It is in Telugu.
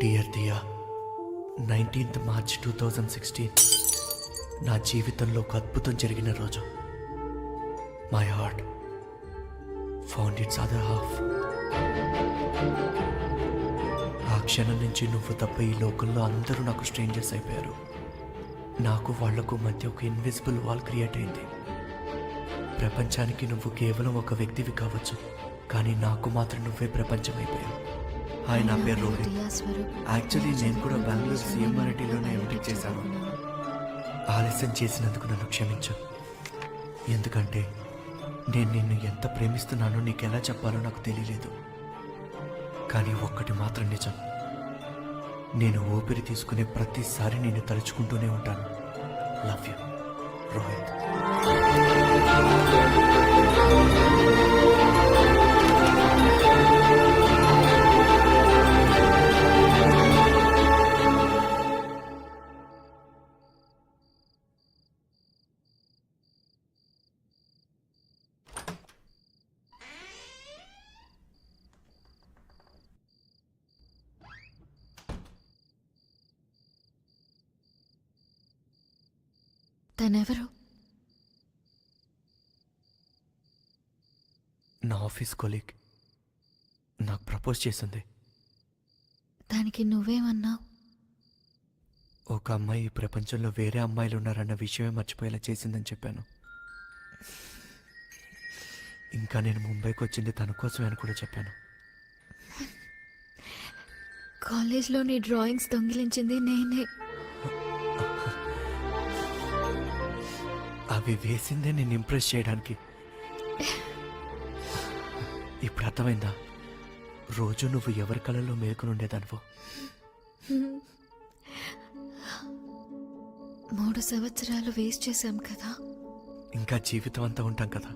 డియర్ దియా, 19th March 2016 నా జీవితంలో ఒక అద్భుతం జరిగిన రోజు. My heart found it's other half. ఆ క్షణం నుంచి నువ్వు తప్ప ఈ లోకంలో అందరూ నాకు స్ట్రేంజర్స్ అయిపోయారు. నాకు వాళ్లకు మధ్య ఒక ఇన్విజిబుల్ వాల్ క్రియేట్ అయింది. ప్రపంచానికి నువ్వు కేవలం ఒక వ్యక్తివి కావచ్చు, కానీ నాకు మాత్రం నువ్వే ప్రపంచం అయిపోయావు. హాయ్, నా పేరు రోహిత్. యాక్చువల్లీ నేను కూడా బెంగళూరు CMRTలోనే ఎంట్రీ చేశాను. ఆలస్యం చేసినందుకు నన్ను క్షమించు. ఎందుకంటే నేను నిన్ను ఎంత ప్రేమిస్తున్నానో నీకు ఎలా చెప్పాలో నాకు తెలియలేదు. కానీ ఒక్కటి మాత్రం నిజం, నేను ఊపిరి తీసుకునే ప్రతిసారి నిన్ను తలుచుకుంటూనే ఉంటాను. Love you, Rohit. తనెవరు? నా ఆఫీస్ కొలీగ్ నాకు ప్రపోజ్ చేసింది. దానికి నువ్వేమన్నావు? ఒక అమ్మాయి ఈ ప్రపంచంలో వేరే అమ్మాయిలు ఉన్నారన్న విషయమే మర్చిపోయేలా చేసిందని చెప్పాను. ఇంకా నేను ముంబైకి వచ్చింది తన కోసమే అని కూడా చెప్పాను. కాలేజ్లో నీ డ్రాయింగ్స్ దొంగిలించింది నేనే. అవి వేసిందే నేను ఇంప్రెస్ చేయడానికి. ఇప్పుడు అర్థమైందా రోజు నువ్వు ఎవరి కళలో మేల్కొని ఉండేదానివో? 3 సంవత్సరాలు వేస్ట్ చేశాం కదా. ఇంకా జీవితం అంతా ఉంటాం కదా.